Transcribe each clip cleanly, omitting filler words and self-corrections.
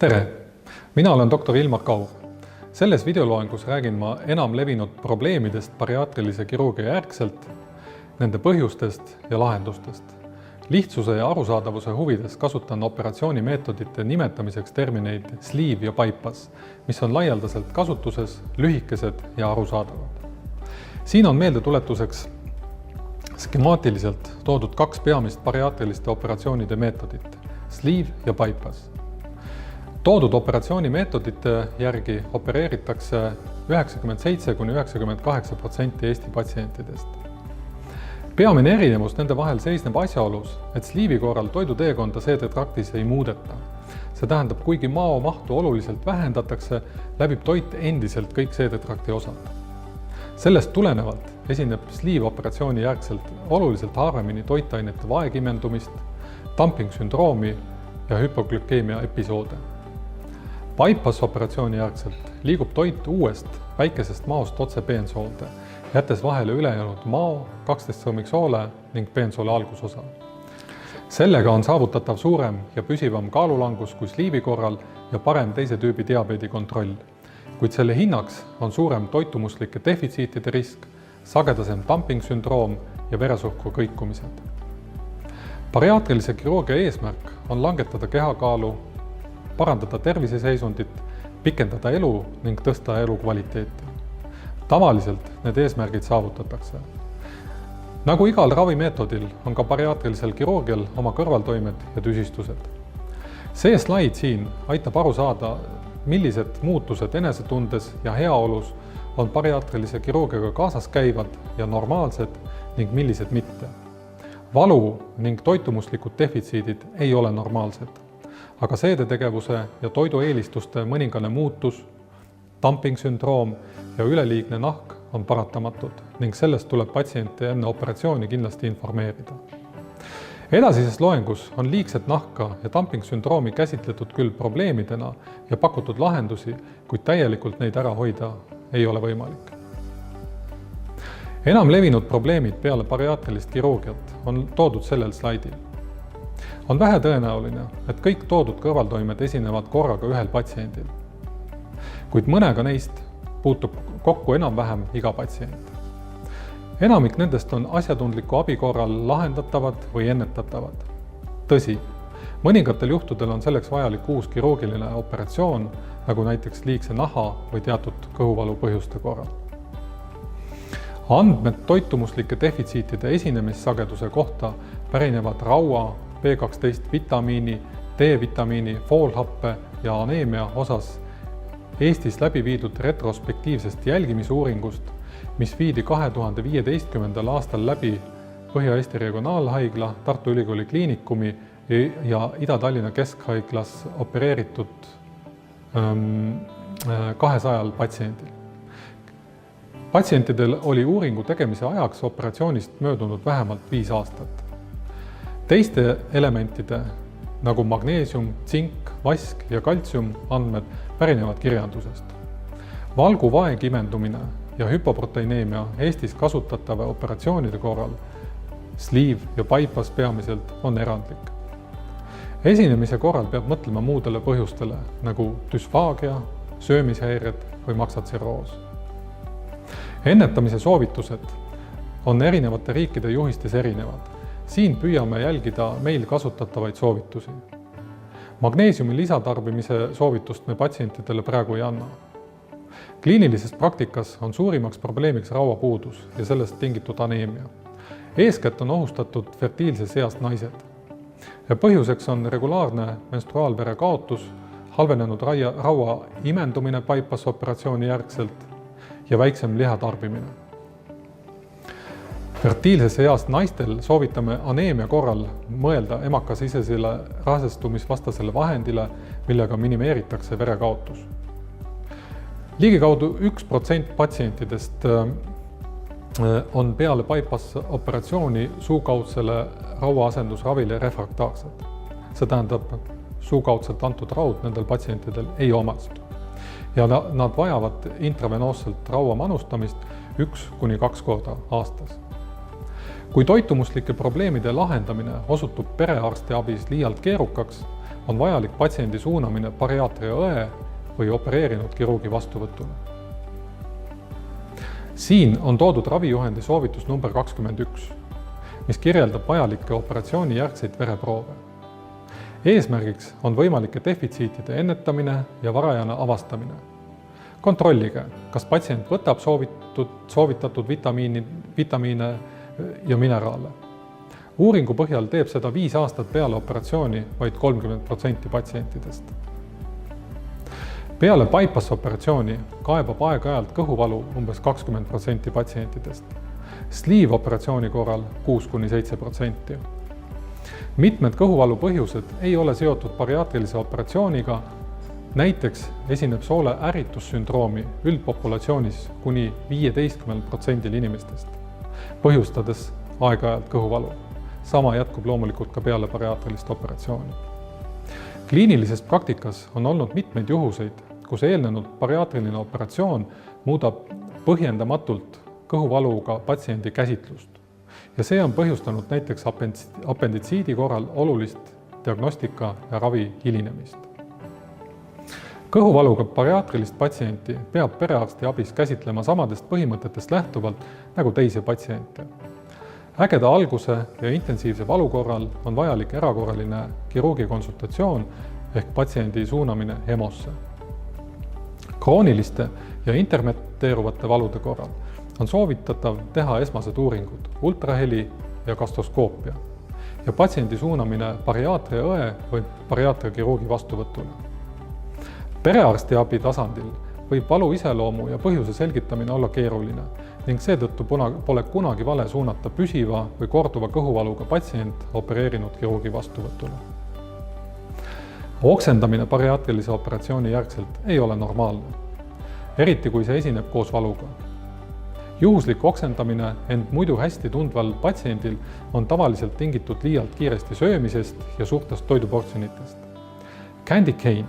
Tere! Mina olen doktor Ilmar Kaur. Selles videoloengus räägin ma enam levinud probleemidest bariaatrilise kirurgia järgselt, nende põhjustest ja lahendustest. Lihtsuse ja arusaadavuse huvides kasutan operatsioonimeetodite nimetamiseks termineid sleeve ja bypass, mis on laialdaselt kasutuses, lühikesed ja arusaadavad. Siin on meeldetuletuseks skemaatiliselt toodud kaks peamist bariaatriliste operatsioonide meetodit, sleeve ja bypass. Toodud operatsioonimeetodite järgi opereeritakse 97–98% Eesti patsientidest. Peamine erinevus nende vahel seisneb asjaolus, et sleeve'i korral toiduteekonda seedetraktis ei muudeta. See tähendab, kuigi mao mahtu oluliselt vähendatakse, läbib toit endiselt kõik seedetrakti osad. Sellest tulenevalt esineb sleeve operatsiooni järgselt oluliselt harvemini toitainete vaegimendumist, dumping-sündroomi ja hüpoglükeemia episoode. Bypass operatsiooni järgselt liigub toit uuest väikesest maost otse peensoolde, jättes vahele ülejäänud mao, 12 sõmmiksoole ning peensoole algusosa. Sellega on saavutatav suurem ja püsivam kaalulangus kui sleeve'i korral ja parem teise tüübi diabeedi kontroll, kuid selle hinnaks on suurem toitumuslike defitsiitide risk, sagedasem dumping-sündroom ja veresuhkru kõikumised. Bariaatrilise kirurgia eesmärk on langetada kehakaalu, parandada terviseseisundit, pikendada elu ning tõsta elukvaliteeti. Tavaliselt need eesmärgid saavutatakse. Nagu igal ravimeetodil on ka bariaatrilisel kirurgial oma kõrvaltoimed ja tüsistused. See slaid siin aitab aru saada, millised muutused enesetundes ja heaolus on bariaatrilise kirurgiaga kaasas käivad ja normaalsed ning millised mitte. Valu ning toitumuslikud defitsiidid ei ole normaalsed, aga seedetegevuse ja toidueelistuste mõningane muutus, dumping-sündroom ja üleliigne nahk on paratamatud ning sellest tuleb patsiente enne operatsiooni kindlasti informeerida. Edasises loengus on liigset nahka ja dumping-sündroomi käsitletud küll probleemidena ja pakutud lahendusi, kuid täielikult neid ära hoida ei ole võimalik. Enam levinud probleemid peale bariaatrilist kirurgiat on toodud sellel slaidil. On vähe tõenäoline, et kõik toodud kõrvaltoimed esinevad korraga ühel patsiendil, kuid mõnega neist puutub kokku enam-vähem iga patsient. Enamik nendest on asjatundliku abi korral lahendatavad või ennetatavad. Tõsi, mõningatel juhtudel on selleks vajalik uus kirurgiline operatsioon, nagu näiteks liigse naha või teatud kõhuvalu põhjuste korral. Andmed toitumuslike defitsiitide esinemissageduse kohta pärinevad raua, B12 vitamiini, D-vitamiini, foolhappe ja aneemia osas Eestis läbi viidud retrospektiivsest jälgimisuuringust, mis viidi 2015. aastal läbi Põhja-Eesti Regionaalhaigla, Tartu Ülikooli Kliinikumi ja Ida-Tallinna Keskhaiglas opereeritud 200 patsiendil. Patsientidel oli uuringu tegemise ajaks operatsioonist möödunud vähemalt 5 aastat. Teiste elementide nagu magneesium, tsink, vask ja kaltsium andmed pärinevad kirjandusest. Valgu vaegimendumine ja hüpoproteineemia Eestis kasutatava operatsioonide korral, sleeve ja bypass peamiselt on erandlik. Esinemise korral peab mõtlema muudele põhjustele nagu düsfaagia, söömishäired või maksatsirroos. Ennetamise soovitused on erinevate riikide juhistes erinevad. Siin püüame jälgida meil kasutatavaid soovitusi. Magneesiumi lisatarbimise soovitust me patsientidele praegu ei anna. Kliinilises praktikas on suurimaks probleemiks rauapuudus ja sellest tingitud aneemia. Eeskätt on ohustatud fertiilses eas naised. Ja põhjuseks on regulaarne menstruaalvere kaotus, halvenenud raua imendumine bypass operatsiooni järgselt ja väiksem lihatarbimine. Fertiilses east naistel soovitame aneemia korral mõelda emakasisesele rasestumisvastasele vahendile, millega minimeeritakse verekaotus. Ligikaudu 1% patsientidest on peale bypass operatsiooni suukaudsele rauaasendusravile refraktaarsed. See tähendab, suukaudselt antud raud nendel patsientidel ei omastu. Ja nad vajavad intravenoosselt raua manustamist 1–2 korda aastas. Kui toitumuslike probleemide lahendamine osutub perearsti abis liialt keerukaks, on vajalik patsiendi suunamine bariaatria õe või opereerinud kirurgi vastuvõtule. Siin on toodud ravijuhendi soovitus number 21, mis kirjeldab vajalikke operatsiooni järgseid vereproove. Eesmärgiks on võimalike defitsiitide ennetamine ja varajane avastamine. Kontrollige, kas patsient võtab soovitatud vitamiine ja mineraale. Uuringu põhjal teeb seda 5 aastat peale operatsiooni vaid 30% patsientidest. Peale bypass-operatsiooni kaebab aeg-ajalt kõhuvalu umbes 20% patsientidest. Sleeve-operatsiooni korral 6–7%. Mitmed kõhuvalu põhjused ei ole seotud bariaatrilise operatsiooniga. Näiteks esineb soole ärritussündroomi üldpopulatsioonis kuni 15% inimestest, põhjustades aeg-ajalt kõhuvalu. Sama jätkub loomulikult ka peale bariaatrilist operatsiooni. Kliinilises praktikas on olnud mitmeid juhuseid, kus eelnenud bariaatriline operatsioon muudab põhjendamatult kõhuvaluga patsiendi käsitlust. Ja see on põhjustanud näiteks apenditsiidi korral olulist diagnostika ja ravi hilinemist. Kõhuvaluga bariaatrilist patsienti peab perearsti abis käsitlema samadest põhimõtetest lähtuvalt nagu teisi patsiente. Ägeda alguse ja intensiivse valu korral on vajalik erakorraline kirurgi konsultatsioon ehk patsiendi suunamine EMO-sse. Krooniliste ja intermitteeruvate valude korral on soovitatav teha esmased uuringud, ultraheli ja gastroskoopia ja patsiendi suunamine bariaatria õe või bariaatria kirurgi vastuvõtule. Perearsti abi tasandil võib valu iseloomu ja põhjuse selgitamine olla keeruline ning seetõttu pole kunagi vale suunata püsiva või korduva kõhuvaluga patsient opereerinud kirurgi vastuvõtule. Oksendamine bariaatrilise operatsiooni järgselt ei ole normaalne, eriti kui see esineb koos valuga. Juhuslik oksendamine end muidu hästi tundval patsiendil on tavaliselt tingitud liialt kiiresti söömisest ja suurtest toiduportsjonitest. Candy cane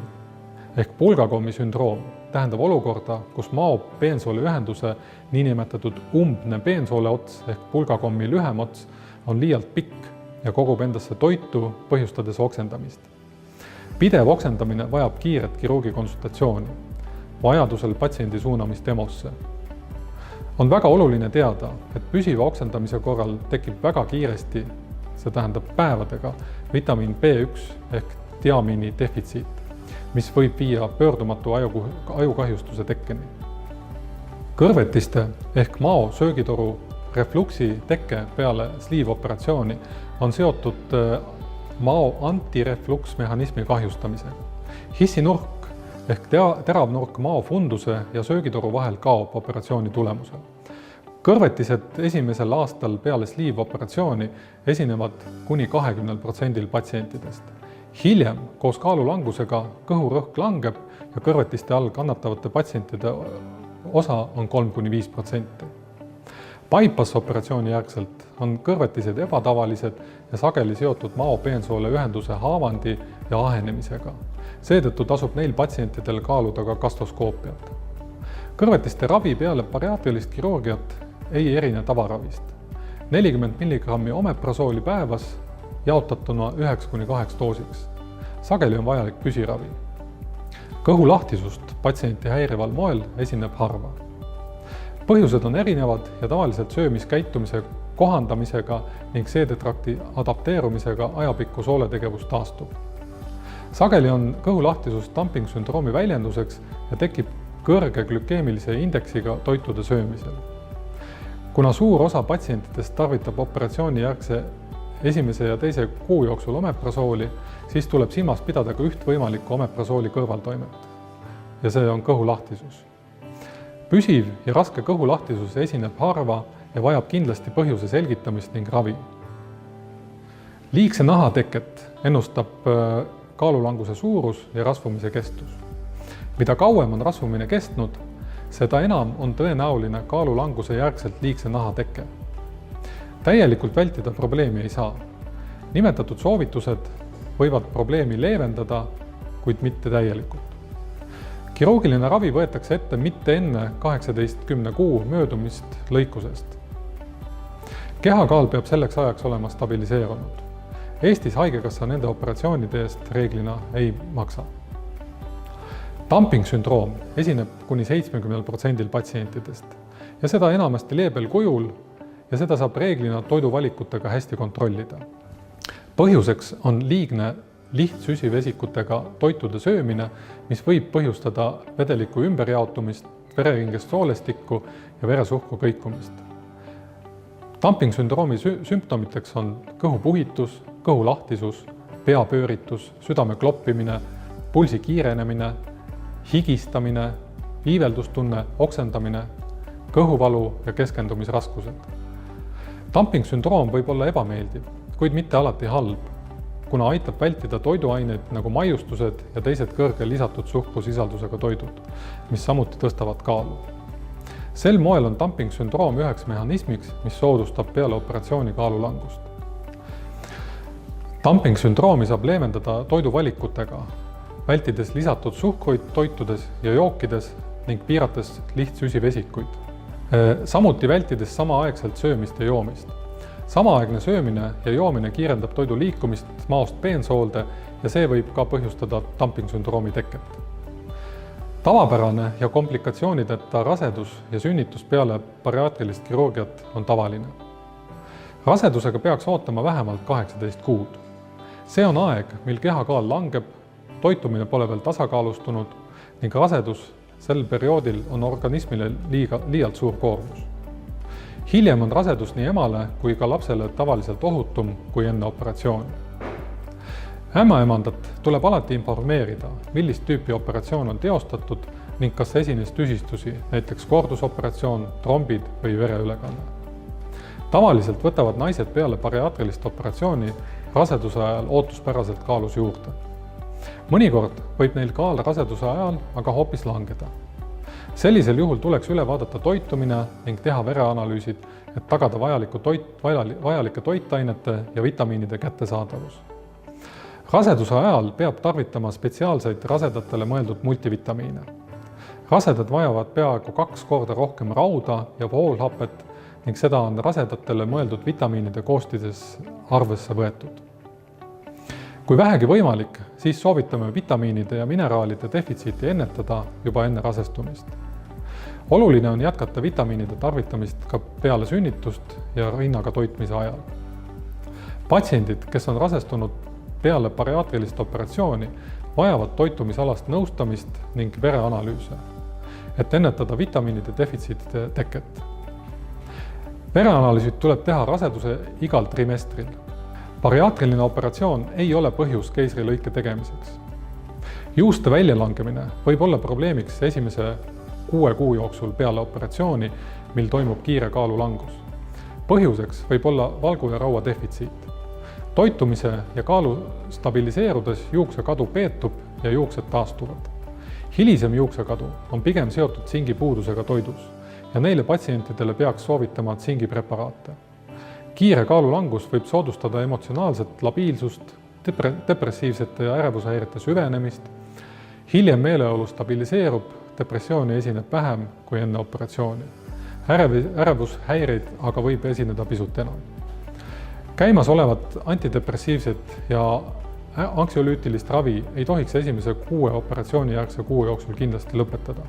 ehk pulgakommi sündroom tähendab olukorda, kus mao-peensoole ühenduse niinimetatud umbne peensoole ots ehk pulgakommi lühem ots on liialt pikk ja kogub endasse toitu, põhjustades oksendamist. Pidev oksendamine vajab kiiret kirurgi konsultatsiooni, vajadusel patsiendi suunamist EMO-sse. On väga oluline teada, et püsiva oksendamise korral tekib väga kiiresti, see tähendab päevadega, vitamiin B1 ehk tiamiini defitsiit, mis võib viia pöördumatu ajukahjustuse tekkeni. Kõrvetiste ehk mao söögitoru refluksi tekke peale sleeve-operatsiooni on seotud mao antirefluksmehhanismi kahjustamisega. Hissinurk ehk teravnurk mao funduse ja söögitoru vahel kaob operatsiooni tulemusel. Kõrvetised esimesel aastal peale sleeve-operatsiooni esinevad kuni 20% patsientidest. Hiljem koos kaalulangusega kõhurõhk langeb ja kõrvetiste all kannatavate patsientide osa on 3–5%. Bypass-operatsiooni järgselt on kõrvetised ebatavalised ja sageli seotud mao-peensoole ühenduse haavandi ja ahenemisega. Seetõttu tasub neil patsientidel kaaluda ka gastroskoopiat. Kõrvetiste ravi peale bariaatrilist kirurgiat ei erine tavaravist. 40 mg omeprasooli päevas jaotatuna 1–2 doosiks. Sageli on vajalik püsiravi. Kõhu lahtisust patsienti häirival moel esineb harva. Põhjused on erinevad ja tavaliselt söömiskäitumise kohandamisega ning seedetrakti adapteerumisega ajapikku sooletegevus taastub. Sageli on kõhu lahtisus dumping-sündroomi väljenduseks ja tekib kõrge glükeemilise indeksiga toitude söömisel. Kuna suur osa patsientidest tarvitab operatsiooni järgse esimese ja teise kuu jooksul omeprasooli, siis tuleb silmas pidada ka üht võimalikku omeprasooli kõrvaltoimet. Ja see on kõhu lahtisus. Püsiv ja raske kõhu lahtisus esineb harva ja vajab kindlasti põhjuse selgitamist ning ravi. Liigse nahateket ennustab kaalulanguse suurus ja rasvumise kestus. Mida kauem on rasvumine kestnud, seda enam on tõenäoline kaalulanguse järgselt liigse nahateke. Täielikult vältida probleemi ei saa. Nimetatud soovitused võivad probleemi leevendada, kuid mitte täielikult. Kirurgiline ravi võetakse ette mitte enne 18 kuu möödumist lõikusest. Kehakaal peab selleks ajaks olema stabiliseerunud. Eestis haigekassa nende operatsioonide eest reeglina ei maksa. Dumping-sündroom esineb kuni 70% patsientidest ja seda enamasti leebel kujul ja seda saab reeglina toiduvalikutega hästi kontrollida. Põhjuseks on liigne lihtsüsivesikutega toitude söömine, mis võib põhjustada vedeliku ümberjaotumist, vereringest soolestikku ja veresuhkru kõikumist. Dumping-sündroomi sümptomiteks on kõhupuhitus, kõhulahtisus, peapööritus, südame kloppimine, pulsi kiirenemine, higistamine, viiveldustunne, oksendamine, kõhuvalu ja keskendumisraskused. Dumping-sündroom võib olla ebameeldiv, kuid mitte alati halb, kuna aitab vältida toiduaineid nagu maiustused ja teised kõrge lisatud suhkrusisaldusega toidud, mis samuti tõstavad kaalu. Sel moel on dumping-sündroom üheks mehhanismiks, mis soodustab peale operatsiooni kaalulangust. Dumping-sündroomi saab leevendada toiduvalikutega, vältides lisatud suhkruid toitudes ja jookides ning piirates lihtsüsivesikuid. Samuti vältides samaaegselt söömist ja joomist. Samaaegne söömine ja joomine kiirendab toidu liikumist maost peensoolde ja see võib ka põhjustada dumping-sündroomi teket. Tavapärane ja komplikatsioonideta rasedus ja sünnitus peale bariaatrilist kirurgiat on tavaline. Rasedusega peaks ootama vähemalt 18 kuud. See on aeg, mil kehakaal langeb, toitumine pole veel tasakaalustunud ning rasedus sel perioodil on organismile liialt suur koormus. Hiljem on rasedus nii emale kui ka lapsele tavaliselt ohutum kui enne operatsiooni. Ämmaemandat tuleb alati informeerida, millist tüüpi operatsioon on teostatud ning kas esines tüsistusi, näiteks kordusoperatsioon, trombid või vereülekanne. Tavaliselt võtavad naised peale bariaatrilist operatsiooni raseduse ajal ootuspäraselt kaalus juurde. Mõnikord võib neil kaal raseduse ajal aga hoopis langeda. Sellisel juhul tuleks üle vaadata toitumine ning teha vereanalüüsid, et tagada vajalike toitainete ja vitamiinide kättesaadavus. Raseduse ajal peab tarvitama spetsiaalseid rasedatele mõeldud multivitamiine. Rasedad vajavad peaaegu 2 korda rohkem rauda ja voolhapet ning seda on rasedatele mõeldud vitamiinide koostises arvesse võetud. Kui vähegi võimalik, siis soovitame vitamiinide ja mineraalide defitsiiti ennetada juba enne rasestumist. Oluline on jätkata vitamiinide tarvitamist ka peale sünnitust ja rinnaga toitmise ajal. Patsiendid, kes on rasestunud peale bariaatrilist operatsiooni, vajavad toitumisalast nõustamist ning vereanalüüse, et ennetada vitamiinide defitsiitide teket. Vereanalüüsid tuleb teha raseduse igal trimestril. Bariaatriline operatsioon ei ole põhjus keisrilõike tegemiseks. Juuste väljalangemine võib olla probleemiks esimese 6 kuu jooksul peale operatsiooni, mil toimub kiire kaalulangus. Põhjuseks võib olla valgu ja raua defitsiit. Toitumise ja kaalu stabiliseerudes juuksekadu peetub ja juuksed taastuvad. Hilisem juuksekadu on pigem seotud tsingipuudusega toidus ja neile patsientidele peaks soovitama tsingipreparaate. Kiire kaalulangus võib soodustada emotsionaalset labiilsust, depressiivsete ja ärevushäirete süvenemist. Hiljem meeleolu stabiliseerub, depressiooni esineb vähem kui enne operatsiooni. Ärevushäireid aga võib esineda pisut enam. Käimas olevat antidepressiivset ja anksiolüütilist ravi ei tohiks esimese 6 operatsioonijärgse kuu jooksul kindlasti lõpetada.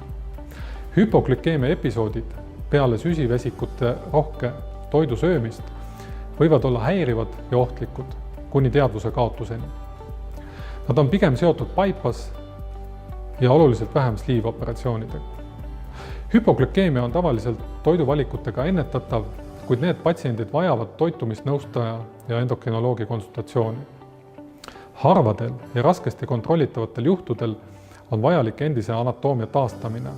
Hüpoglükeemia episoodid peale süsivesikute rohke toidu söömist võivad olla häirivad ja ohtlikud kuni teadvuse kaotuseni. Nad on pigem seotud bypass ja oluliselt vähem sleeve-operatsioonidega. Hüpoglükeemia on tavaliselt toiduvalikutega ennetatav, kuid need patsiendid vajavad toitumisnõustaja ja endokrinoloogi konsultatsiooni. Harvadel ja raskesti kontrollitavatel juhtudel on vajalik endise anatoomia taastamine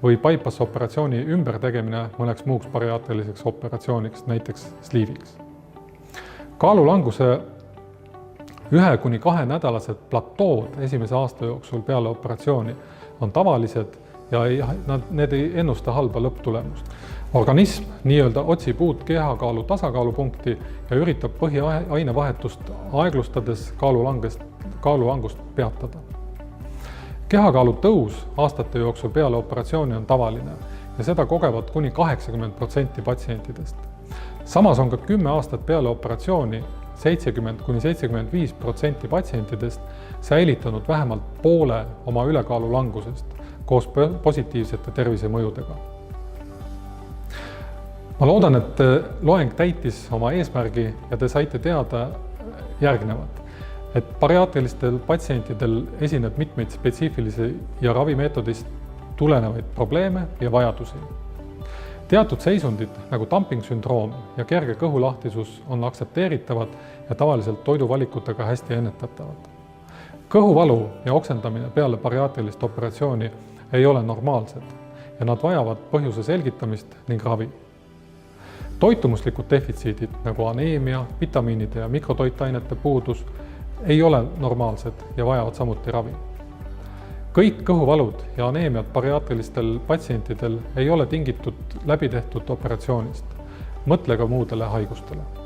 või bypass-operatsiooni ümbertegemine mõneks muuks bariaatriliseks operatsiooniks, näiteks sleeviks. Kaalulanguse 1-2 nädalased platood esimese aasta jooksul peale operatsiooni on tavalised ja need ei ennusta halba lõpptulemust. Organism nii-öelda otsib uut kehakaalu tasakaalupunkti ja üritab põhiainevahetust aeglustades kaalulangust peatada. Kehakaalu tõus aastate jooksul peale operatsiooni on tavaline ja seda kogevad kuni 80% patsientidest. Samas on ka 10 aastat peale operatsiooni 70–75% patsientidest säilitanud vähemalt poole oma ülekaalu langusest koos positiivsete tervisemõjudega. Ma loodan, et loeng täitis oma eesmärgi ja te saite teada järgnevat, et bariaatrilistel patsientidel esineb mitmeid spetsiifilisi ja ravimeetodist tulenevaid probleeme ja vajadusi. Teatud seisundid nagu dumping-sündroom ja kerge kõhulahtisus on aktsepteeritavad ja tavaliselt toiduvalikutega hästi ennetatavad. Kõhuvalu ja oksendamine peale bariaatrilist operatsiooni ei ole normaalsed ja nad vajavad põhjuse selgitamist ning ravi. Toitumuslikud defitsiidid nagu aneemia, vitamiinide ja mikrotoitainete puudus ei ole normaalsed ja vajavad samuti ravi. Kõik kõhuvalud ja aneemiad bariaatrilistel patsientidel ei ole tingitud läbitehtud operatsioonist. Mõtle ka muudele haigustele.